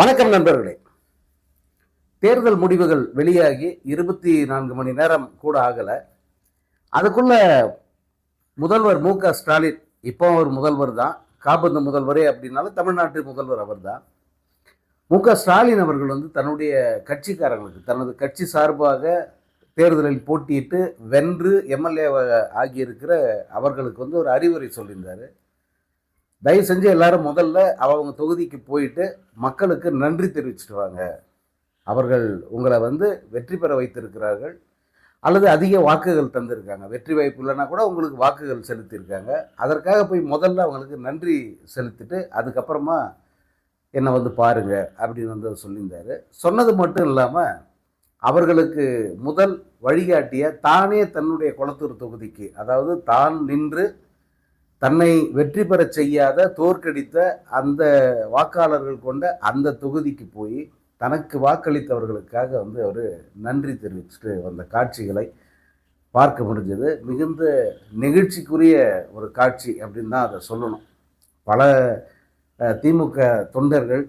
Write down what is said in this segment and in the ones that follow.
வணக்கம் நண்பர்களே. தேர்தல் முடிவுகள் வெளியாகி 24 மணி நேரம் கூட ஆகலை. அதுக்குள்ள முதல்வர் மு.க.ஸ்டாலின், இப்போ அவர் முதல்வர் தான், காபந்து முதல்வரே அப்படின்னாலும் தமிழ்நாட்டு முதல்வர் அவர் தான். மு.க.ஸ்டாலின் அவர்கள் தன்னுடைய கட்சிக்காரங்களுக்கு, தனது கட்சி சார்பாக தேர்தலில் போட்டியிட்டு வென்று எம்எல்ஏ ஆகியிருக்கிற அவர்களுக்கு ஒரு அறிவுரை சொல்லியிருந்தார். தயவு செஞ்சு எல்லாரும் முதல்ல அவங்க தொகுதிக்கு போயிட்டு மக்களுக்கு நன்றி தெரிவிச்சுட்டு வாங்க. அவர்கள் உங்களை வெற்றி பெற வைத்திருக்கிறார்கள், அல்லது அதிக வாக்குகள் தந்திருக்காங்க. வெற்றி வாய்ப்பு இல்லைன்னா கூட உங்களுக்கு வாக்குகள் செலுத்தியிருக்காங்க. அதற்காக போய் முதல்ல அவங்களுக்கு நன்றி செலுத்திட்டு அதுக்கப்புறமா என்னை பாருங்க அப்படின்னு சொல்லியிருந்தார். சொன்னது மட்டும் இல்லாமல் அவர்களுக்கு முதல் வழிகாட்டிய தானே தன்னுடைய கொளத்தூர் தொகுதிக்கு, அதாவது தான் நின்று தன்னை வெற்றி பெற செய்யாத தோற்கடித்த அந்த வாக்காளர்கள் கொண்ட அந்த தொகுதிக்கு போய் தனக்கு வாக்களித்தவர்களுக்காக அவர் நன்றி தெரிவிச்சுட்டு வந்த காட்சிகளை பார்க்க முடிஞ்சது. மிகுந்த நெகிழ்ச்சிக்குரிய ஒரு காட்சி அப்படின்னு தான் அதை சொல்லணும். பல திமுக தொண்டர்கள்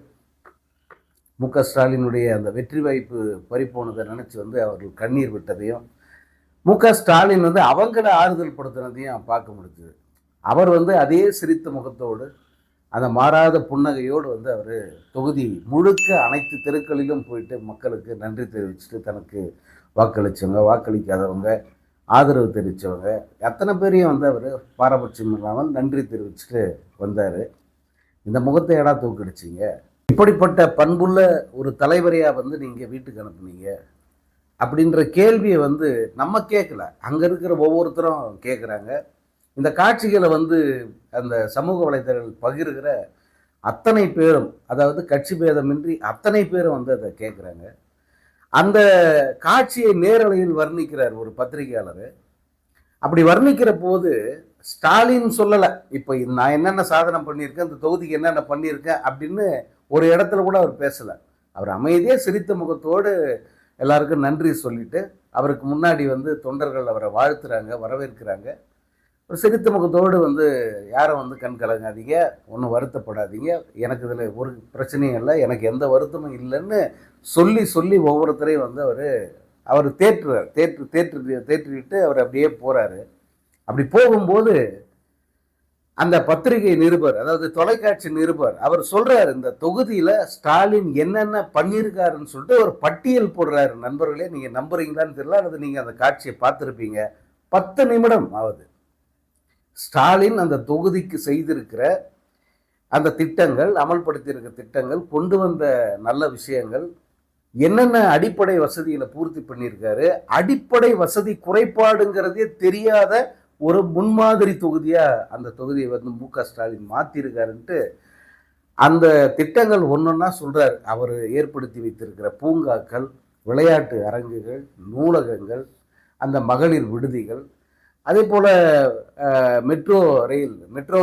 மு.க.ஸ்டாலினுடைய அந்த வெற்றி வாய்ப்பு பறிப்போனதை நினச்சி அவர்கள் கண்ணீர் விட்டதையும், மு.க.ஸ்டாலின் அவங்கள ஆறுதல் படுத்தினதையும் பார்க்க முடிஞ்சது. அவர் அதே சிரித்த முகத்தோடு, அந்த மாறாத புன்னகையோடு அவர் தொகுதி முழுக்க அனைத்து தெருக்களிலும் போயிட்டு மக்களுக்கு நன்றி தெரிவிச்சுட்டு, தனக்கு வாக்களித்தவங்க, வாக்களிக்காதவங்க, ஆதரவு தெரிவித்தவங்க அத்தனை பேரையும் அவர் பாரபட்சம் இல்லாமல் நன்றி தெரிவிச்சுட்டு வந்தார். இந்த முகத்தை ஏடா தூக்கடிச்சிங்க? இப்படிப்பட்ட பண்புள்ள ஒரு தலைவரையாக நீங்கள் வீட்டுக்கு அனுப்புனீங்க அப்படின்ற கேள்வியை நம்ம கேட்கல, அங்கே இருக்கிற ஒவ்வொருத்தரும் கேட்குறாங்க. இந்த காட்சிகளை அந்த சமூக வலைதளங்கள் பகிர்கிற அத்தனை பேரும், அதாவது கட்சி பேதமின்றி அத்தனை பேரும் அதை கேட்குறாங்க. அந்த காட்சியை நேரலையில் வர்ணிக்கிறார் ஒரு பத்திரிகையாளர். அப்படி வர்ணிக்கிற போது ஸ்டாலின் சொல்லலை, இப்போ நான் என்னென்ன சாதனை பண்ணியிருக்கேன், இந்த தொகுதிக்கு என்னென்ன பண்ணியிருக்கேன் அப்படின்னு ஒரு இடத்துல கூட அவர் பேசலை. அவர் அமைதியாக சிரித்த முகத்தோடு எல்லாருக்கும் நன்றி சொல்லிட்டு, அவருக்கு முன்னாடி தொண்டர்கள் அவரை வாழ்த்துறாங்க, வரவேற்கிறாங்க. ஒரு சிரித்த முகத்தோடு யாரும் கண் கலங்காதீங்க, ஒன்றும் வருத்தப்படாதீங்க, எனக்கு இதில் ஒரு பிரச்சனையும் இல்லை, எனக்கு எந்த வருத்தமும் இல்லைன்னு சொல்லி சொல்லி ஒவ்வொருத்தரையும் அவர் தேற்றிட்டு அவர் அப்படியே போகிறாரு. அப்படி போகும்போது அந்த பத்திரிகை நிருபர், அதாவது தொலைக்காட்சி நிருபர், அவர் சொல்கிறார், இந்த தொகுதியில் ஸ்டாலின் என்னென்ன பண்ணியிருக்காருன்னு சொல்லிட்டு ஒரு பட்டியல் போடுறாரு. நண்பர்களே, நீங்கள் நம்புறீங்களான்னு தெரியல, அல்லது நீங்கள் அந்த காட்சியை பார்த்துருப்பீங்க. 10 நிமிடம் ஆகுது. ஸ்டாலின் அந்த தொகுதிக்கு செய்திருக்கிற அந்த திட்டங்கள், அமல்படுத்தியிருக்க திட்டங்கள், கொண்டு வந்த நல்ல விஷயங்கள், என்னென்ன அடிப்படை வசதிகளை பூர்த்தி பண்ணியிருக்காரு, அடிப்படை வசதி குறைபாடுங்கிறதே தெரியாத ஒரு முன்மாதிரி தொகுதியாக அந்த தொகுதியை மு.க.ஸ்டாலின் மாற்றிருக்காருன்ட்டு அந்த திட்டங்கள் ஒன்றொன்னா சொல்கிறார். அவர் ஏற்படுத்தி வைத்திருக்கிற பூங்காக்கள், விளையாட்டு அரங்குகள், நூலகங்கள், அந்த மகளிர் விடுதிகள், அதே போல் மெட்ரோ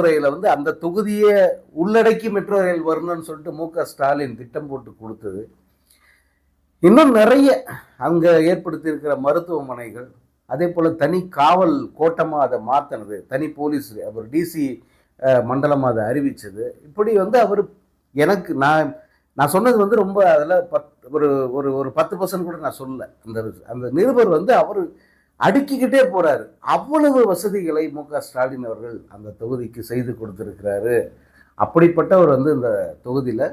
ரயிலை அந்த தொகுதியை உள்ளடக்கி மெட்ரோ ரயில் வரணும்னு சொல்லிட்டு மு.க.ஸ்டாலின் திட்டம் போட்டு கொடுத்தது. இன்னும் நிறைய அங்கே ஏற்படுத்தியிருக்கிற மருத்துவமனைகள், அதே போல் தனி காவல் கோட்டமாக அதை மாற்றினது, தனி போலீஸ், அவர் டிசி மண்டலமாக அதை அறிவித்தது. இப்படி அவர் எனக்கு நான் சொன்னது ரொம்ப அதில் ஒரு 10% கூட நான் சொல்லலை. அந்த நிருபர் அவர் அடுக்கிக்கிட்டே போறாரு. அவ்வளவு வசதிகளை மு.க.ஸ்டாலின் அவர்கள் அந்த தொகுதிக்கு செய்து கொடுத்திருக்கிறாரு. அப்படிப்பட்டவர் இந்த தொகுதியில்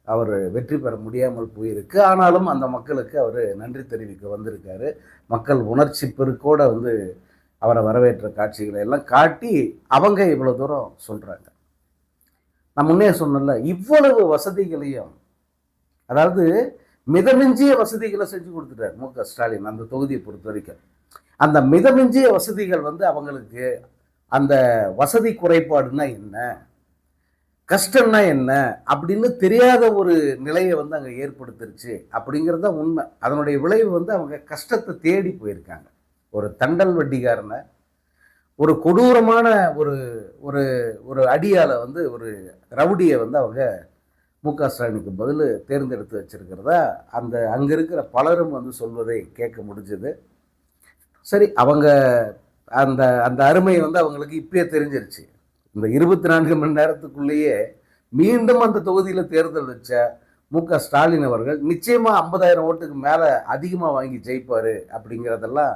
அவர் வெற்றி பெற முடியாமல் போயிருக்கு. ஆனாலும் அந்த மக்களுக்கு அவர் நன்றி தெரிவிக்க வந்திருக்காரு. மக்கள் உணர்ச்சி பெருக்கோட அவரை வரவேற்ற காட்சிகளை எல்லாம் காட்டி அவங்க இவ்வளவு தூரம் சொல்றாங்க. நான் முன்னே சொன்னல, இவ்வளவு வசதிகளையும், அதாவது மிதமிஞ்சிய வசதிகளை செஞ்சு கொடுத்துட்டார் மு.க.ஸ்டாலின் அந்த தொகுதியை பொறுத்த வரைக்கும். அந்த மிதமிஞ்சிய வசதிகள் அவங்களுக்கு அந்த வசதி குறைபாடுனா என்ன, கஷ்டம்னா என்ன அப்படின்னு தெரியாத ஒரு நிலையை அங்கே ஏற்படுத்திருச்சு அப்படிங்கிறது தான் உண்மை. அதனுடைய விளைவு அவங்க கஷ்டத்தை தேடி போயிருக்காங்க. ஒரு தண்டல் வட்டிக்காரனை, ஒரு கொடூரமான ஒரு ஒரு ஒரு அடியால் ஒரு ரவுடியை அவங்க மு.க.ஸ்டாலினுக்கு பதில் தேர்ந்தெடுத்து வச்சிருக்கிறதா அங்கே இருக்கிற பலரும் சொல்வதை கேட்க முடிஞ்சது. சரி, அவங்க அந்த அந்த அருமை அவங்களுக்கு இப்பயே தெரிஞ்சிருச்சு. இந்த 24 மணி நேரத்துக்குள்ளேயே மீண்டும் அந்த தொகுதியில் தேர்தல் வச்ச ஸ்டாலின் அவர்கள் நிச்சயமா 50,000 ஓட்டுக்கு மேல அதிகமா வாங்கி ஜெயிப்பாரு அப்படிங்கிறதெல்லாம்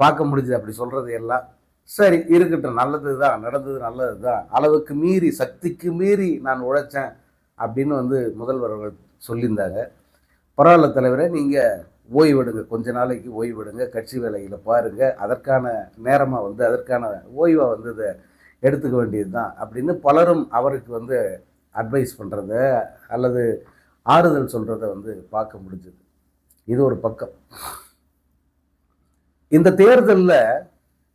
பார்க்க முடியுது. அப்படி சொல்றது எல்லாம் சரி இருக்கட்டும், நல்லதுதான், நடந்தது நல்லதுதான், அளவுக்கு மீறி சக்திக்கு மீறி நான் உழைச்சேன் அப்படின்னு வந்து முதல்வர் அவர்கள் சொல்லியிருந்தாங்க. பரவாயில்ல தலைவரே, நீங்க ஓய்வெடுங்க, கொஞ்ச நாளைக்கு ஓய்வெடுங்க, கட்சி வேலைகளை பாருங்க, அதற்கான நேரமாக வந்து அதற்கான ஓய்வை வந்து இதை எடுத்துக்க வேண்டியது தான் அப்படின்னு பலரும் அவருக்கு வந்து அட்வைஸ் பண்ணுறத அல்லது ஆறுதல் சொல்கிறத வந்து பார்க்க முடிஞ்சது. இது ஒரு பக்கம். இந்த தேர்தலில்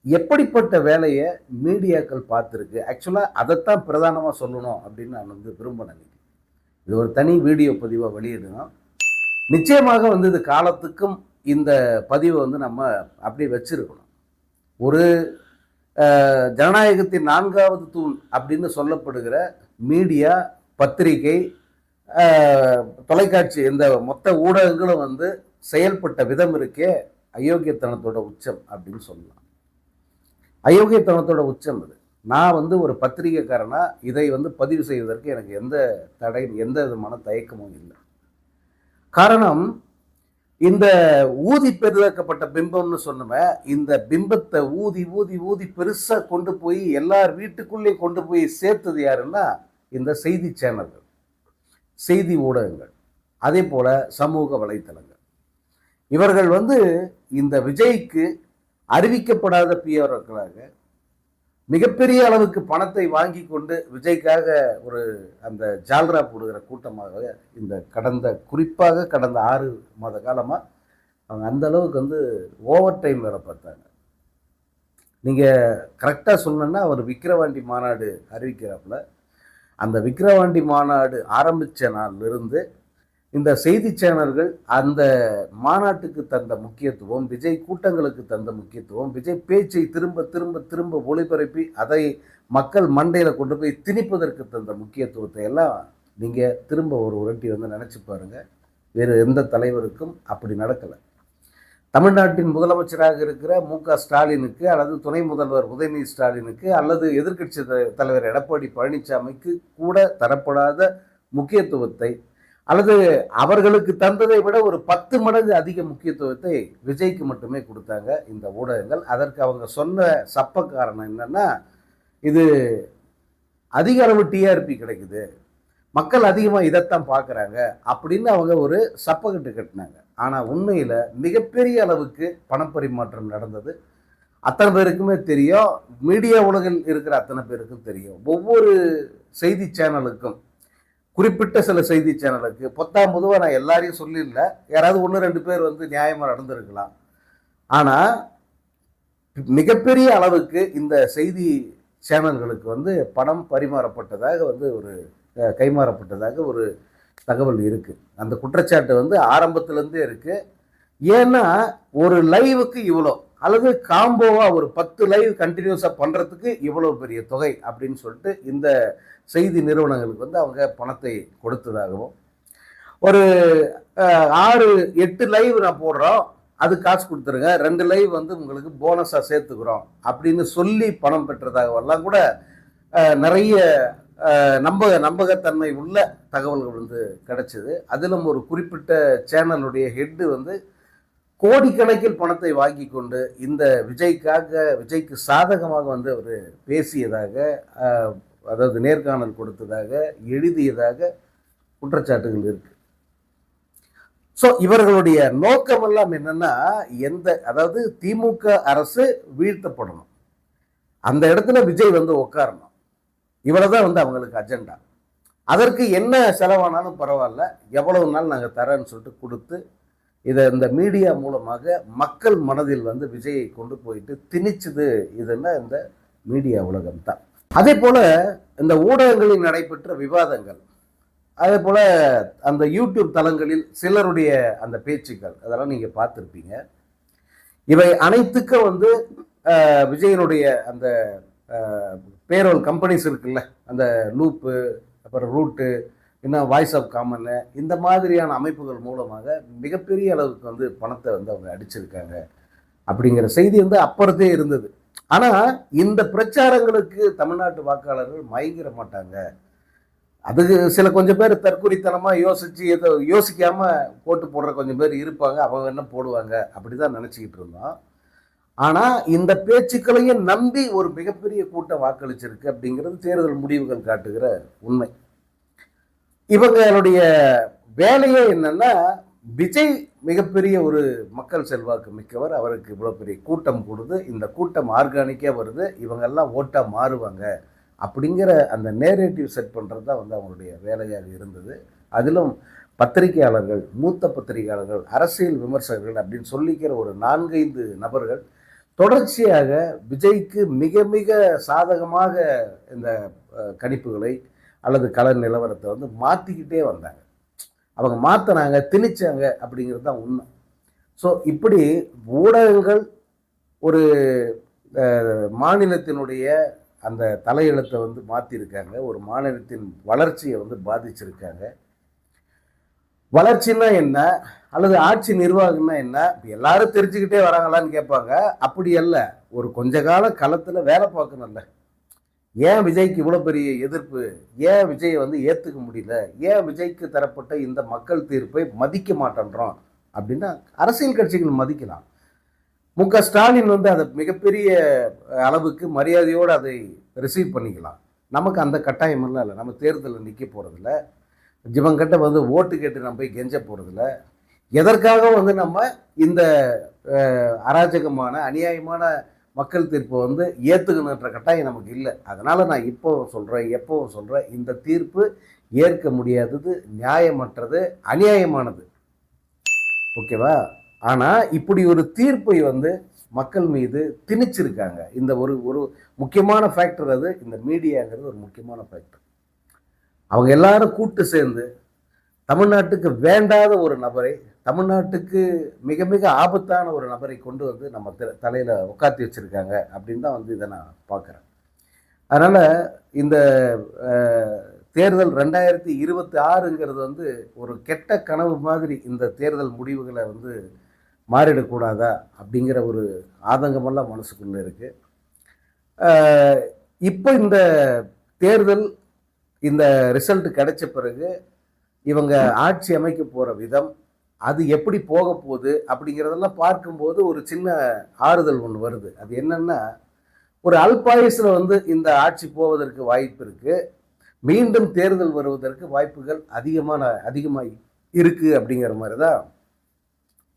எப்படிப்பட்ட வேலையை மீடியாக்கள் பார்த்துருக்கு, ஆக்சுவலாக அதைத்தான் பிரதானமாக சொல்லணும் அப்படின்னு நான் வந்து விரும்பினேன். இது ஒரு தனி வீடியோ பதிவாக வெளியிடணும். நிச்சயமாக வந்து இது காலத்துக்கும் இந்த பதிவை வந்து நம்ம அப்படியே வச்சிருக்கணும். ஒரு ஜனநாயகத்தின் 4வது தூண் அப்படின்னு சொல்லப்படுகிற மீடியா, பத்திரிகை, தொலைக்காட்சி, இந்த மொத்த ஊடகங்களும் வந்து செயல்பட்ட விதம் இருக்கே அயோக்கியத்தனத்தோட உச்சம் அப்படின்னு சொல்லலாம். அயோக்கியத்தனத்தோட உச்சம் இது. நான் வந்து ஒரு பத்திரிகைக்காரனா இதை வந்து பதிவு செய்வதற்கு எனக்கு எந்த தடையும் எந்த விதமான தயக்கமும் இல்லை. காரணம், இந்த ஊதி பெருதாக்கப்பட்ட பிம்பம்னு சொன்னவன் இந்த பிம்பத்தை ஊதி ஊதி ஊதி பெருசா கொண்டு போய் எல்லார் வீட்டுக்குள்ளே கொண்டு போய் சேர்த்தது யாருன்னா இந்த செய்தி சேனல்கள், செய்தி ஊடகங்கள், அதே போல சமூக வலைத்தளங்கள். இவர்கள் வந்து இந்த விஜய்க்கு அறிவிக்கப்படாத பிஆர்ஓக்களாக மிகப்பெரிய அளவுக்கு பணத்தை வாங்கி கொண்டு விஜய்க்காக ஒரு அந்த ஜால்ரா போடுகிற கூட்டமாக இந்த குறிப்பாக கடந்த 6 மாத காலமாக அவங்க அந்த அளவுக்கு வந்து ஓவர் டைம் வேலை பார்த்தாங்க. நீங்கள் கரெக்டாக சொல்லணுன்னா அவர் விக்கிரவாண்டி மாநாடு அறிவிக்கிறாப்புல, அந்த விக்கிரவாண்டி மாநாடு ஆரம்பித்த நாளிலிருந்து இந்த செய்தி சேனல்கள் அந்த மாநாட்டுக்கு தந்த முக்கியத்துவம், விஜய் கூட்டங்களுக்கு தந்த முக்கியத்துவம், விஜய் பேச்சை திரும்ப திரும்ப திரும்ப ஒளிபரப்பி அதை மக்கள் மண்டையில் கொண்டு போய் திணிப்பதற்கு தந்த முக்கியத்துவத்தை எல்லாம் நீங்கள் திரும்ப ஒரு உரட்டி வந்து நினச்சி பாருங்கள். வேறு எந்த தலைவருக்கும் அப்படி நடக்கலை. தமிழ்நாட்டின் முதலமைச்சராக இருக்கிற ஸ்டாலினுக்கு அல்லது துணை முதல்வர் உதயநிதி ஸ்டாலினுக்கு அல்லது எதிர்க்கட்சி தலைவர் எடப்பாடி பழனிசாமிக்கு கூட தரப்படாத முக்கியத்துவத்தை அல்லது அவர்களுக்கு தந்ததை விட ஒரு 10 மடங்கு அதிக முக்கியத்துவத்தை விஜய்க்கு மட்டுமே கொடுத்தாங்க இந்த ஊடகங்கள். அதற்கு அவங்க சொன்ன சப்ப காரணம் என்னன்னா, இது அதிக அளவு டிஆர்பி கிடைக்குது, மக்கள் அதிகமாக இதைத்தான் பார்க்குறாங்க அப்படின்னு அவங்க ஒரு சப்பக்கட்டு கட்டினாங்க. ஆனால் உண்மையில் மிகப்பெரிய அளவுக்கு பணப்பரிமாற்றம் நடந்தது. அத்தனை பேருக்குமே தெரியும், மீடியா உலகில் இருக்கிற அத்தனை பேருக்கும் தெரியும். ஒவ்வொரு செய்தி சேனலுக்கும், குறிப்பிட்ட சில செய்தி சேனலுக்கு பொதுவாக நான் எல்லாரையும் சொல்லிடல, யாராவது 1-2 பேர் வந்து நியாயமாக நடந்திருக்கலாம். ஆனால் மிகப்பெரிய அளவுக்கு இந்த செய்தி சேனல்களுக்கு வந்து பணம் பரிமாறப்பட்டதாக வந்து ஒரு கைமாறப்பட்டதாக ஒரு தகவல் இருக்குது. அந்த குற்றச்சாட்டு வந்து ஆரம்பத்திலேருந்தே இருக்குது. ஏன்னா ஒரு லைவுக்கு இவ்வளோ அல்லது காம்போவாக ஒரு 10 லைவ் கண்டினியூஸாக பண்ணுறதுக்கு இவ்வளோ பெரிய தொகை அப்படின்னு சொல்லிட்டு இந்த செய்தி நிறுவனங்களுக்கு வந்து அவங்க பணத்தை கொடுத்ததாகவும், ஒரு 6-8 லைவ் நான் போடுறோம், அது காசு கொடுத்துருங்க, 2 லைவ் வந்து உங்களுக்கு போனஸாக சேர்த்துக்கிறோம் அப்படின்னு சொல்லி பணம் பெற்றதாகவெல்லாம் கூட நிறைய நம்பகத்தன்மை உள்ள தகவல்கள் வந்து கிடைச்சிது. அதிலும் ஒரு குறிப்பிட்ட சேனலுடைய ஹெட்டு வந்து கோடிக்கணக்கில் பணத்தை வாங்கி கொண்டு இந்த விஜய்க்கு சாதகமாக வந்து அவர் பேசியதாக, அதாவது நேர்காணல் கொடுத்ததாக, எழுதியதாக குற்றச்சாட்டுகள் இருக்கு. ஸோ இவர்களுடைய நோக்கமெல்லாம் என்னன்னா, அதாவது திமுக அரசு வீழ்த்தப்படணும், அந்த இடத்துல விஜய் வந்து உட்காரணும், இவ்வளவுதான் வந்து அவங்களுக்கு அஜெண்டா. அதற்கு என்ன செலவானாலும் பரவாயில்ல, எவ்வளவு நாள் நாங்கள் தரேன்னு சொல்லிட்டு கொடுத்து இதை இந்த மீடியா மூலமாக மக்கள் மனதில் வந்து விஜயை கொண்டு போயிட்டு திணிச்சது இதுன்னா இந்த மீடியா உலகம் தான். அதே போல இந்த ஊடகங்களில் நடைபெற்ற விவாதங்கள், அதே போல அந்த யூடியூப் தளங்களில் சிலருடைய அந்த பேச்சுக்கள், அதெல்லாம் நீங்க பார்த்துருப்பீங்க. இவை அனைத்துக்கும் வந்து விஜயனுடைய அந்த பேரோல் கம்பெனிஸ் இருக்குல்ல, அந்த லூப்பு, அப்புறம் ரூட்டு, இன்னும் வாய்ஸ் ஆஃப் காமன், இந்த மாதிரியான அமைப்புகள் மூலமாக மிகப்பெரிய அளவுக்கு வந்து பணத்தை வந்து அவங்க அடிச்சிருக்காங்க அப்படிங்கிற செய்தி வந்து அப்புறத்தே இருந்தது. ஆனால் இந்த பிரச்சாரங்களுக்கு தமிழ்நாட்டு வாக்காளர்கள் மயங்கிட மாட்டாங்க, அதுக்கு சில கொஞ்சம் பேர் தற்குறித்தனமாக யோசித்து எதோ யோசிக்காமல் போட்டு போடுற கொஞ்சம் பேர் இருப்பாங்க, அவங்க என்ன போடுவாங்க அப்படி தான் நினச்சிக்கிட்டு இருந்தோம். ஆனால் இந்த பேச்சுக்களையும் நம்பி ஒரு மிகப்பெரிய கூட்டம் வாக்களிச்சிருக்கு அப்படிங்கிறது தேர்தல் முடிவுகள் காட்டுகிற உண்மை. இவங்களுடைய வேலையே என்னன்னா, விஜய் மிகப்பெரிய ஒரு மக்கள் செல்வாக்கு மிக்கவர், அவருக்கு இவ்வளோ பெரிய கூட்டம் கூடுது, இந்த கூட்டம் ஆர்கானிக்காக வருது, இவங்கெல்லாம் ஓட்டாக மாறுவாங்க அப்படிங்கிற அந்த நேரேட்டிவ் செட் பண்ணுறது தான் வந்து அவங்களுடைய வேலையாக இருந்தது. அதிலும் பத்திரிகையாளர்கள், மூத்த பத்திரிகையாளர்கள், அரசியல் விமர்சகர்கள் அப்படின்னு சொல்லிக்கிற ஒரு 4-5 நபர்கள் தொடர்ச்சியாக விஜய்க்கு மிக மிக சாதகமாக இந்த கணிப்புகளை அல்லது கள நிலவரத்தை வந்து மாற்றிக்கிட்டே வந்தாங்க. அவங்க மாற்றினாங்க, திணிச்சாங்க அப்படிங்கிறது தான் உண்மை. ஸோ இப்படி ஊடகங்கள் ஒரு மாநிலத்தினுடைய அந்த தலையெழுத்தை வந்து மாற்றிருக்காங்க, ஒரு மாநிலத்தின் வளர்ச்சியை வந்து பாதிச்சிருக்காங்க. வளர்ச்சின்னா என்ன அல்லது ஆட்சி நிர்வாகம்னா என்ன எல்லாரும் தெரிஞ்சுக்கிட்டே வராங்களான்னு கேட்பாங்க. அப்படி அல்ல, ஒரு கொஞ்ச கால களத்தில் வேலை பார்க்கணும்ல. ஏன் விஜய்க்கு இவ்வளோ பெரிய எதிர்ப்பு, ஏன் விஜயை வந்து ஏற்றுக்க முடியல, ஏன் விஜய்க்கு தரப்பட்ட இந்த மக்கள் தீர்ப்பை மதிக்க மாட்டேன்றோம் அப்படின்னா அரசியல் கட்சிகள் மதிக்கலாம். ஸ்டாலின் வந்து அதை மிகப்பெரிய அளவுக்கு மரியாதையோடு அதை ரிசீவ் பண்ணிக்கலாம். நமக்கு அந்த கட்டாயமெல்லாம் இல்லை. நம்ம தேர்தலில் நிற்க போகிறதில்ல, இவங்கிட்ட வந்து ஓட்டு கேட்டு நம்ம போய் கெஞ்ச போகிறதில்ல. எதற்காக வந்து நம்ம இந்த அராஜகமான அநியாயமான மக்கள் தீர்ப்பை வந்து ஏற்றுக்கணுன்ற கட்டாயம் நமக்கு இல்லை. அதனால் நான் இப்போவும் சொல்கிறேன், எப்போவும் சொல்கிறேன், இந்த தீர்ப்பு ஏற்க முடியாதது, நியாயமற்றது, அநியாயமானது. ஓகேவா? ஆனால் இப்படி ஒரு தீர்ப்பை வந்து மக்கள் மீது திணிச்சிருக்காங்க. இந்த ஒரு ஒரு முக்கியமான ஃபேக்டர், அது இந்த மீடியாங்கிறது ஒரு முக்கியமான ஃபேக்டர். அவங்க எல்லாரும் கூட்டு சேர்ந்து தமிழ்நாட்டுக்கு வேண்டாத ஒரு நபரை, தமிழ்நாட்டுக்கு மிக மிக ஆபத்தான ஒரு நபரை கொண்டு வந்து நம்ம தலையில் உட்காத்தி வச்சுருக்காங்க அப்படின்னு தான் வந்து இதை நான் பார்க்குறேன். அதனால் இந்த தேர்தல் 2026ங்கிறது வந்து ஒரு கெட்ட கனவு மாதிரி இந்த தேர்தல் முடிவுகளை வந்து மாறிடக்கூடாதா அப்படிங்கிற ஒரு ஆதங்கமெல்லாம் மனசுக்குள்ளே இருக்குது. இப்போ இந்த தேர்தல் இந்த ரிசல்ட் கிடைச்ச பிறகு இவங்க ஆட்சி அமைக்க போகிற விதம், அது எப்படி போக போகுது அப்படிங்கிறதெல்லாம் பார்க்கும்போது ஒரு சின்ன ஆறுதல் ஒன்று வருது. அது என்னென்னா, ஒரு அல்பாயுசில் வந்து இந்த ஆட்சி போவதற்கு வாய்ப்பு இருக்குது, மீண்டும் தேர்தல் வருவதற்கு வாய்ப்புகள் அதிகமாக இருக்குது அப்படிங்கிற மாதிரி தான்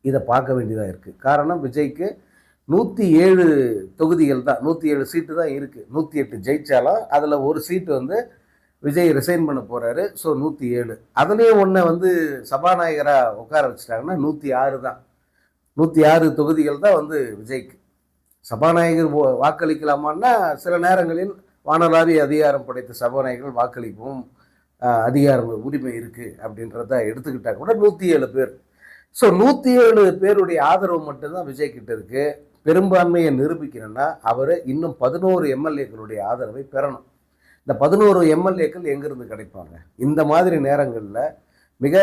இதை பார்க்க வேண்டியதாக இருக்குது. காரணம், விஜய்க்கு 107 தொகுதிகள் தான், 107 சீட்டு தான் இருக்குது. 108 ஜெயிச்சாலும் அதில் ஒரு சீட்டு வந்து விஜய் ரிசைன் பண்ண போகிறாரு. ஸோ 107, அதுலேயே ஒன்றை வந்து சபாநாயகராக உட்கார வச்சுட்டாங்கன்னா 106 தான். 106 தொகுதிகள் தான் வந்து விஜய்க்கு. சபாநாயகர் வாக்களிக்கலாமான்னா சில நேரங்களில் வானளாவிய அதிகாரம் படைத்த சபாநாயகர்கள் வாக்களிக்கவும் அதிகாரம் உரிமை இருக்குது அப்படின்றத எடுத்துக்கிட்டால் கூட 107 பேர். ஸோ 107 பேருடைய ஆதரவு மட்டும்தான் விஜய்கிட்ட இருக்குது. பெரும்பான்மையை நிரூபிக்கணும்னா அவர் இன்னும் 11 எம்எல்ஏக்களுடைய ஆதரவை பெறணும். இந்த 11 எம்எல்ஏக்கள் எங்கேருந்து கிடைப்பாங்க? இந்த மாதிரி நேரங்களில் மிக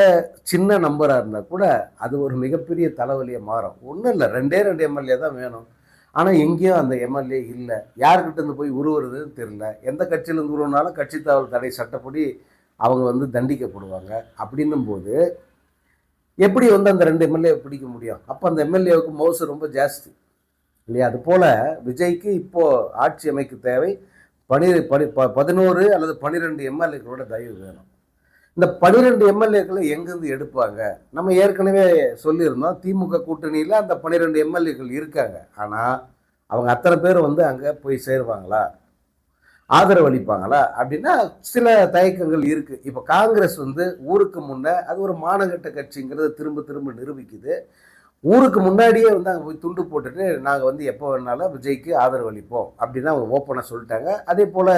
சின்ன நம்பராக இருந்தால் கூட அது ஒரு மிகப்பெரிய தலைவலியாக மாறும். ஒன்றும் இல்லை, 2 எம்எல்ஏ தான் வேணும். ஆனால் எங்கேயும் அந்த எம்எல்ஏ இல்லை. யார்கிட்டேருந்து போய் உருவுறதுன்னு தெரியல. எந்த கட்சியிலேருந்து உருவினாலும் கட்சி தாவல் தடை சட்டப்படி அவங்க வந்து தண்டிக்கப்படுவாங்க. அப்படின்னும் போது எப்படி வந்து அந்த 2 எம்எல்ஏ பிடிக்க முடியும்? அப்போ அந்த எம்எல்ஏவுக்கு மவுசு ரொம்ப ஜாஸ்தி இல்லையா? அதுபோல் விஜய்க்கு இப்போது ஆட்சி அமைக்க தேவை 11 அல்லது 12 எம்எல்ஏக்களோட தயவு வேணும். இந்த 12 எம்எல்ஏக்களை எங்கேருந்து எடுப்பாங்க? நம்ம ஏற்கனவே சொல்லியிருந்தோம், திமுக கூட்டணியில் அந்த 12 எம்எல்ஏக்கள் இருக்காங்க. ஆனால் அவங்க அத்தனை பேர் வந்து அங்கே போய் சேருவாங்களா, ஆதரவு அளிப்பாங்களா அப்படின்னா சில தயக்கங்கள் இருக்குது. இப்போ காங்கிரஸ் வந்து ஊருக்கு முன்னே அது ஒரு மானகட்ட கட்சிங்கிறத திரும்ப திரும்ப நிரூபிக்குது. ஊருக்கு முன்னாடியே வந்து அங்கே போய் துண்டு போட்டுட்டு நாங்கள் வந்து எப்போ வேணாலும் விஜய்க்கு ஆதரவு அளிப்போம் அப்படின்னு அவங்க ஓப்பனாக சொல்லிட்டாங்க. அதே போல்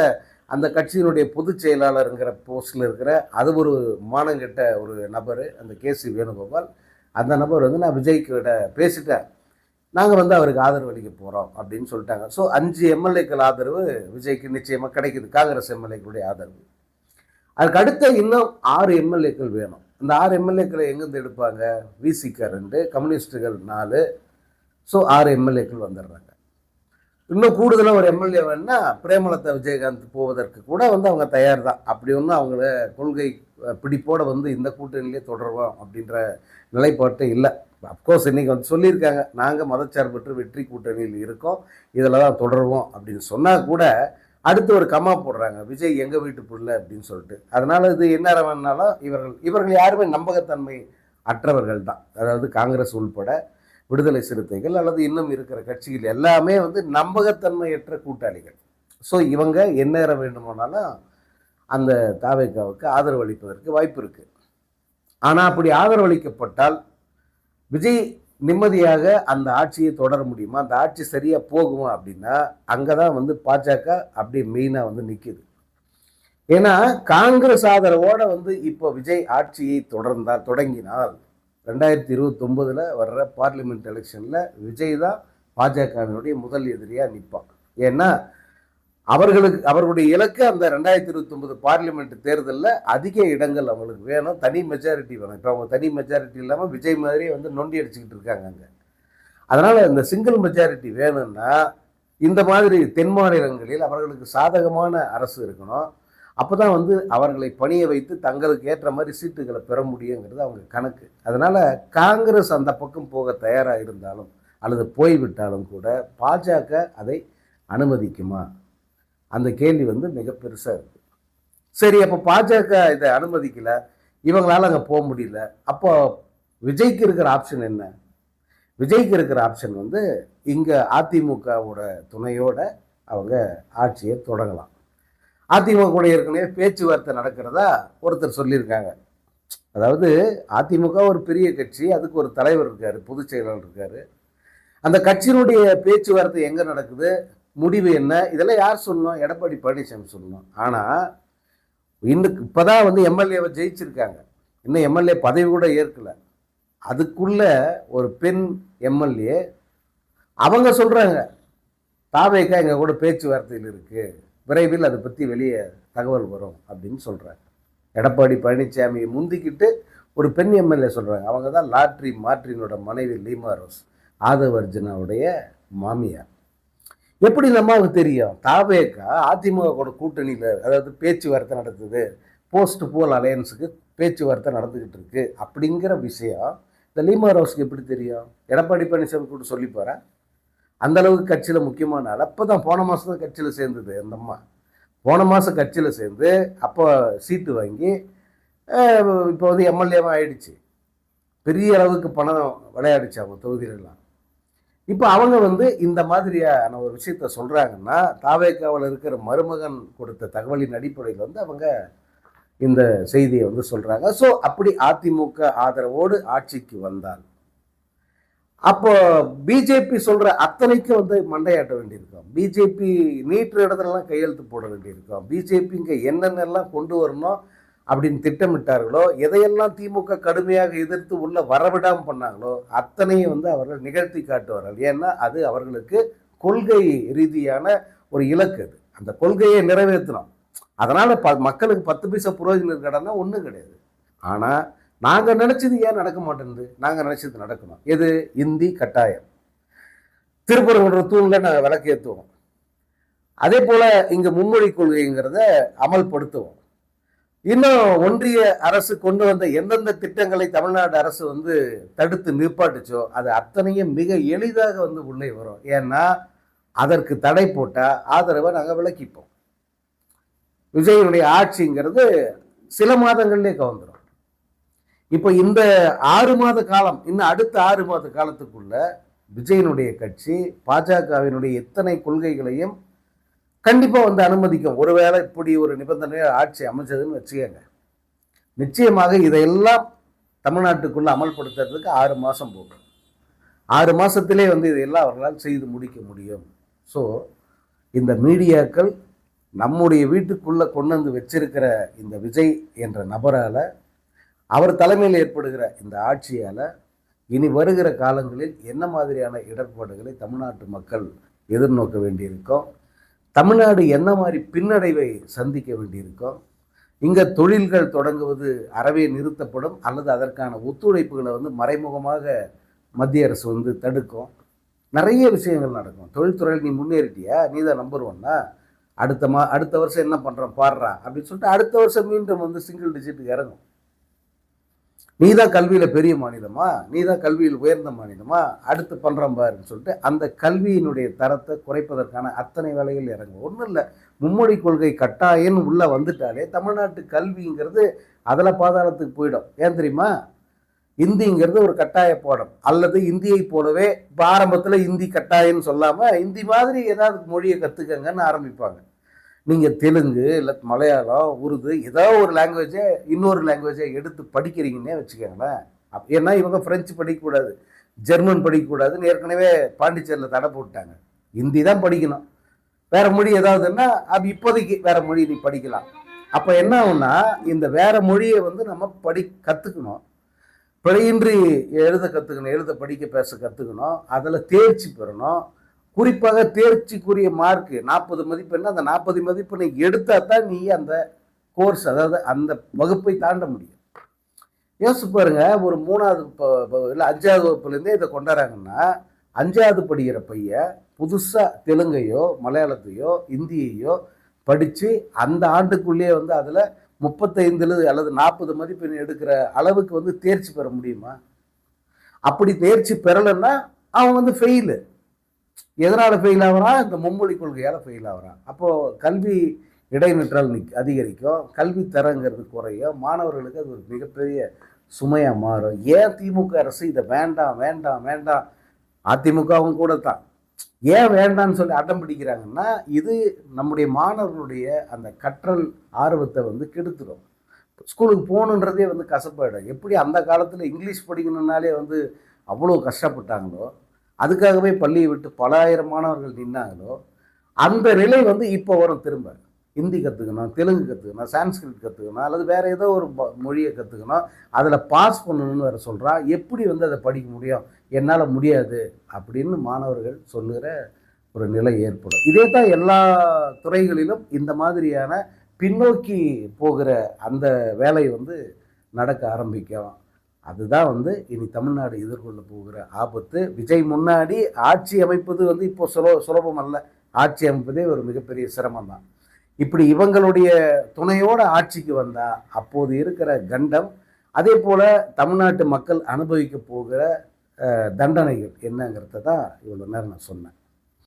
அந்த கட்சியினுடைய பொதுச் செயலாளருங்கிற போஸ்டில் இருக்கிற அது ஒரு மானங்கெட்ட ஒரு நபர், அந்த கேசி வேணுகோபால், அந்த நபர் வந்து நான் விஜய்கிட்ட பேசிட்டேன், நாங்கள் வந்து அவருக்கு ஆதரவு அளிக்க போகிறோம் அப்படின்னு சொல்லிட்டாங்க. ஸோ 5 எம்எல்ஏக்கள் ஆதரவு விஜய்க்கு நிச்சயமாக கிடைக்குது, காங்கிரஸ் எம்எல்ஏக்களுடைய ஆதரவு. அதுக்கு அடுத்த இன்னும் 6 எம்எல்ஏக்கள் வேணும். இந்த 6 எம்எல்ஏக்களை எங்கேருந்து எடுப்பாங்க? விசிக 2, கம்யூனிஸ்டுகள் 4. ஸோ 6 எம்எல்ஏக்கள் வந்துடுறாங்க. இன்னும் கூடுதலாக ஒரு எம்எல்ஏ வேணுன்னா பிரேமலதா விஜயகாந்த் போவதற்கு கூட வந்து அவங்க தயார் தான். அப்படி ஒன்றும் அவங்கள கொள்கை பிடிப்போடு வந்து இந்த கூட்டணியிலே தொடருவோம் அப்படின்ற நிலைப்பாட்டு இல்லை. அப்கோர்ஸ் இன்றைக்கி வந்து சொல்லியிருக்காங்க, நாங்கள் மதச்சார்பற்ற வெற்றி கூட்டணியில் இருக்கோம், இதில் தான் தொடருவோம் அப்படின்னு சொன்னால் கூட அடுத்து ஒரு கம்மா போடுறாங்க, விஜய் எங்கள் வீட்டு பிள்ளை அப்படின்னு சொல்லிட்டு. அதனால் இது என்ன வேணாலும் இவர்கள் யாருமே நம்பகத்தன்மை அற்றவர்கள் தான். அதாவது காங்கிரஸ் உள்பட விடுதலை சிறுத்தைகள் அல்லது இன்னும் இருக்கிற கட்சிகள் எல்லாமே வந்து நம்பகத்தன்மையற்ற கூட்டாளிகள். ஸோ இவங்க எந்நேரம் வேண்டுமானாலும் அந்த தாவேகாவுக்கு ஆதரவு அளிப்பதற்கு வாய்ப்பு இருக்குது. ஆனால் அப்படி ஆதரவு அளிக்கப்பட்டால் விஜய் நிம்மதியாக அந்த ஆட்சியை தொடர முடியுமா, அந்த ஆட்சி சரியாக போகுமா அப்படின்னா அங்கே தான் வந்து பாஜக அப்படியே மெயினாக வந்து நிற்கிது. ஏன்னா காங்கிரஸ் ஆதரவோடு வந்து இப்போ விஜய் ஆட்சியை தொடங்கினால் 2029 வர்ற பார்லிமெண்ட் எலெக்ஷனில் விஜய் தான் பாஜகவினுடைய முதல் எதிரியாக நிற்பான். ஏன்னா அவர்களுடைய இலக்கு அந்த 2029 பார்லிமெண்ட் தேர்தலில் அதிக இடங்கள் அவங்களுக்கு வேணும், தனி மெஜாரிட்டி வேணும். இப்போ அவங்க தனி மெஜாரிட்டி இல்லாமல் விஜய் மாதிரியே வந்து நொண்டி அடிச்சுக்கிட்டு இருக்காங்க அங்கே. அதனால் இந்த சிங்கிள் மெஜாரிட்டி வேணும்னா இந்த மாதிரி தென் மாநிலங்களில் அவர்களுக்கு சாதகமான அரசு இருக்கணும். அப்போ தான் வந்து அவர்களை பணிய வைத்து தங்களுக்கு ஏற்ற மாதிரி சீட்டுகளை பெற முடியுங்கிறது அவங்க கணக்கு. அதனால் காங்கிரஸ் அந்த பக்கம் போக தயாராக இருந்தாலும் அல்லது போய்விட்டாலும் கூட பாஜக அதை அனுமதிக்குமா, அந்த கேள்வி வந்து மிக பெருசாக இருக்குது. சரி, அப்போ பாஜக இதை அனுமதிக்கலை, இவங்களால் அங்கே போக முடியல, அப்போ விஜய்க்கு இருக்கிற ஆப்ஷன் என்ன? விஜய்க்கு இருக்கிற ஆப்ஷன் வந்து இங்கே அதிமுகவோட துணையோட அவங்க ஆட்சியை தொடங்கலாம். அதிமுக கூட ஏற்கனவே பேச்சுவார்த்தை நடக்கிறதா ஒருத்தர் சொல்லியிருக்காங்க. அதாவது அதிமுக ஒரு பெரிய கட்சி, அதுக்கு ஒரு தலைவர் இருக்கார், பொதுச் செயலாளர் இருக்கார். அந்த கட்சியினுடைய பேச்சுவார்த்தை எங்கே நடக்குது, முடிவு என்ன, இதெல்லாம் யார் சொல்லணும்? எடப்பாடி பழனிசாமி சொல்லணும். ஆனால் இன்னும் இப்போ தான் வந்து எம்எல்ஏவை ஜெயிச்சிருக்காங்க, இன்னும் எம்எல்ஏ பதவி கூட ஏற்கலை. அதுக்குள்ள ஒரு பெண் எம்எல்ஏ அவங்க சொல்கிறாங்க, தாவேகா எங்கள் கூட பேச்சுவார்த்தையில் இருக்குது, விரைவில் அதை பற்றி வெளியே தகவல் வரும் அப்படின்னு சொல்கிறாங்க. எடப்பாடி பழனிசாமியை முந்திக்கிட்டு ஒரு பெண் எம்எல்ஏ சொல்கிறாங்க. அவங்க தான் லாட்ரி மார்டினோட மனைவி லீமா ரோஸ், ஆதவ் அர்ஜுனாவுடைய மாமியார். எப்படி நம்மளுக்கு தெரியும்? தாவேகா அதிமுக கூட கூட்டணியில், அதாவது பேச்சுவார்த்தை நடத்துது, போஸ்ட் போல் அலையன்ஸுக்கு பேச்சுவார்த்தை நடந்துக்கிட்டு இருக்கு அப்படிங்கிற விஷயம் இந்த லீமா ரோஸ்க்கு எப்படி தெரியும்? எடப்பாடி பழனிசாமி கூட சொல்லி போகிறேன். அந்தளவுக்கு கட்சியில் முக்கியமான ஆள். அப்போ தான் போன மாதம் தான் கட்சியில் சேர்ந்தது அந்த அம்மா. போன மாதம் கட்சியில் சேர்ந்து அப்போ சீட்டு வாங்கி இப்போ வந்து எம்எல்ஏவாக ஆயிடுச்சு. பெரிய அளவுக்கு பணம் விளையாடிச்சு அவங்க தொகுதியிலலாம். இப்போ அவங்க வந்து இந்த மாதிரியான ஒரு விஷயத்த சொல்கிறாங்கன்னா தாவேகாவில் இருக்கிற மருமகன் கொடுத்த தகவலின் அடிப்படையில் வந்து அவங்க இந்த செய்தியை வந்து சொல்கிறாங்க. ஸோ அப்படி அதிமுக ஆதரவோடு ஆட்சிக்கு வந்தால் அப்போ பிஜேபி சொல்ற அத்தனைக்கும் வந்து மண்டையாட்ட வேண்டியிருக்கும். பிஜேபி நீட்டுற இடத்துலலாம் கையெழுத்து போட வேண்டியிருக்கும். பிஜேபி இங்கே என்னென்னலாம் கொண்டு வரணும் அப்படின்னு திட்டமிட்டார்களோ, எதையெல்லாம் திமுக கடுமையாக எதிர்த்து உள்ள வரவிடாமல் பண்ணாங்களோ அத்தனையும் வந்து அவர்கள் நிகழ்த்தி காட்டுவார்கள். ஏன்னா அது அவர்களுக்கு கொள்கை ரீதியான ஒரு இலக்கு. அது அந்த கொள்கையை நிறைவேற்றணும். அதனால மக்களுக்கு 10 பைசா புரோஜனம் இருக்கடனா ஒன்றும் கிடையாது. ஆனால் நாங்கள் நினச்சது ஏன் நடக்க மாட்டேங்குது? நாங்கள் நினச்சது நடக்கணும். எது? இந்தி கட்டாயம். திருப்பரங்குன்ற தூணில் நாங்கள் விளக்கேற்றுவோம். அதே போல் இங்கே மும்மொழி கொள்கைங்கிறத அமல்படுத்துவோம். இன்னும் ஒன்றிய அரசு கொண்டு வந்த எந்தெந்த திட்டங்களை தமிழ்நாடு அரசு வந்து தடுத்து நிற்பாட்டுச்சோ அது அத்தனையும் மிக எளிதாக வந்து உள்ளே வரும். ஏன்னா அதற்கு தடை போட்டால் ஆதரவை நாங்கள் விளக்கிப்போம். விஜயனுடைய ஆட்சிங்கிறது சில மாதங்கள்லே கவர்ந்துடும். இப்போ இந்த 6 மாத காலம், இன்னும் அடுத்த 6 மாத காலத்துக்குள்ள விஜயனுடைய கட்சி பாஜகவினுடைய எத்தனை கொள்கைகளையும் கண்டிப்பாக வந்து அனுமதிக்கும். ஒருவேளை இப்படி ஒரு நிபந்தனையை ஆட்சி அமைச்சதுன்னு வச்சுக்கோங்க, நிச்சயமாக இதையெல்லாம் தமிழ்நாட்டுக்குள்ளே அமல்படுத்துறதுக்கு 6 மாதம் போகும். 6 மாதத்திலே வந்து இதையெல்லாம் அவர்களால் செய்து முடிக்க முடியும். ஸோ இந்த மீடியாக்கள் நம்முடைய வீட்டுக்குள்ளே கொண்டு வந்து வச்சிருக்கிற இந்த விஜய் என்ற நபரால், அவர் தலைமையில் ஏற்படுகிற இந்த ஆட்சியால் இனி வருகிற காலங்களில் என்ன மாதிரியான இடர்பாடுகளை தமிழ்நாட்டு மக்கள் எதிர்நோக்க வேண்டியிருக்கோம், தமிழ்நாடு என்ன மாதிரி பின்னடைவை சந்திக்க வேண்டியிருக்கோம், இங்கே தொழில்கள் தொடங்குவது அறவே நிறுத்தப்படும் அல்லது அதற்கான ஒத்துழைப்புகளை வந்து மறைமுகமாக மத்திய அரசு வந்து தடுக்கும். நிறைய விஷயங்கள் நடக்கும். தொழில்துறையில் நீ முன்னேறிட்டியா, நீ தான் நம்பர் ஒன்னா, அடுத்த வருஷம் என்ன பண்ணுறோம் பாடுறா அப்படின்னு சொல்லிட்டு அடுத்த வருஷம் மீண்டும் வந்து சிங்கிள் டிஜிட்டுக்கு இறங்கும். நீ தான் கல்வியில் பெரிய மாநிலமா, நீ தான் கல்வியில் உயர்ந்த மாநிலமா, அடுத்து பண்ணுறோம் பாருன்னு சொல்லிட்டு அந்த கல்வியினுடைய தரத்தை குறைப்பதற்கான அத்தனை வேலைகள் இறங்கும். ஒன்றும் இல்லை, மும்மொழி கொள்கை கட்டாயம் உள்ளே வந்துட்டாலே தமிழ்நாட்டு கல்விங்கிறது அதில் பாதாளத்துக்கு போயிடும். ஏன் தெரியுமா? இந்திங்கிறது ஒரு கட்டாய பாடம், அல்லது இந்தியை போலவே இப்போ ஆரம்பத்தில் இந்தி கட்டாயம்னு சொல்லாமல் இந்தி மாதிரி ஏதாவது மொழியை கற்றுக்கங்கன்னு ஆரம்பிப்பாங்க. நீங்கள் தெலுங்கு இல்லை மலையாளம் உருது ஏதோ ஒரு லாங்குவேஜை இன்னொரு லாங்குவேஜை எடுத்து படிக்கிறீங்கன்னே வச்சுக்கோங்களேன். ஏன்னா இவங்க ஃப்ரெஞ்சு படிக்கக்கூடாது, ஜெர்மன் படிக்கக்கூடாதுன்னு ஏற்கனவே பாண்டிச்சேரியில் தடை போட்டாங்க. ஹிந்தி தான் படிக்கணும், வேற மொழி ஏதாவதுன்னா அது இப்போதைக்கு வேற மொழி நீ படிக்கலாம். அப்போ என்ன ஆகும்னா இந்த வேற மொழியை வந்து நம்ம கற்றுக்கணும், பிழையின்றி எழுத கற்றுக்கணும், எழுத படிக்க பேச கற்றுக்கணும், அதில் தேர்ச்சி பெறணும். குறிப்பாக தேர்ச்சிக்குரிய மார்க்கு 40 மதிப்பெண்ணா அந்த 40 மதிப்பெண்ணை எடுத்தா தான் நீ அந்த கோர்ஸ், அதாவது அந்த வகுப்பை தாண்ட முடியும். யோசிச்சு பாருங்க, ஒரு 3வது இல்லை 5வது வகுப்புலேருந்தே இதை கொண்டாடுறாங்கன்னா 5வது படிக்கிற பையன் புதுசாக தெலுங்கையோ மலையாளத்தையோ இந்தியையோ படித்து அந்த ஆண்டுக்குள்ளேயே வந்து அதில் 35 அல்லது 40 மதிப்பெண் எடுக்கிற அளவுக்கு வந்து தேர்ச்சி பெற முடியுமா? அப்படி தேர்ச்சி பெறலைன்னா அவன் வந்து ஃபெயிலு. எதனால் ஃபெயில் ஆகிறான்? இந்த மும்மொழி கொள்கையால் ஃபெயில் ஆகிறான். அப்போது கல்வி இடைநிற்றல் அதிகரிக்கும், கல்வி தரங்கிறது குறையும், மாணவர்களுக்கு அது ஒரு மிகப்பெரிய சுமையாக மாறும். ஏன் திமுக அரசு இதை வேண்டாம் வேண்டாம் வேண்டாம், அதிமுகவும் கூட தான் ஏன் வேண்டான்னு சொல்லி அடம் பிடிக்கிறாங்கன்னா, இது நம்முடைய மாணவர்களுடைய அந்த கற்றல் ஆர்வத்தை வந்து கெடுத்துடும். ஸ்கூலுக்கு போகணுன்றதே வந்து கசப்பாயிடும். எப்படி அந்த காலத்தில் இங்கிலீஷ் படிக்கணுன்னாலே வந்து அவ்வளோ கஷ்டப்பட்டாங்களோ, அதுக்காகவே பள்ளியை விட்டு பல ஆயிரம் மாணவர்கள் நின்னாங்களோ, அந்த நிலை வந்து இப்போ வரும். திரும்ப ஹிந்தி கற்றுக்கணும், தெலுங்கு கற்றுக்கணும், சான்ஸ்கிரிட் கற்றுக்கணும், அல்லது வேறு ஏதோ ஒரு மொழியை கற்றுக்கணும், அதில் பாஸ் பண்ணணும்னு வேறு சொல்கிறான். எப்படி வந்து அதை படிக்க முடியும்? என்னால் முடியாது அப்படின்னு மாணவர்கள் சொல்லுகிற ஒரு நிலை ஏற்படும். இதே தான் எல்லா துறைகளிலும் இந்த மாதிரியான பின்னோக்கி போகிற அந்த வேலை வந்து நடக்க ஆரம்பிக்கும். அதுதான் வந்து இனி தமிழ்நாடு எதிர்கொள்ள போகிற ஆபத்து. விஜய் முன்னாடி ஆட்சி அமைப்பது வந்து இப்போ சுலபம் அல்ல, ஆட்சி அமைப்பதே ஒரு மிகப்பெரிய சிரமம் தான். இப்படி இவங்களுடைய துணையோட ஆட்சிக்கு வந்தா அப்போது இருக்கிற கண்டம், அதே போல தமிழ்நாட்டு மக்கள் அனுபவிக்க போகிற தண்டனைகள் என்னங்கிறத தான் இவ்வளோ நேரம் நான் சொன்னேன்.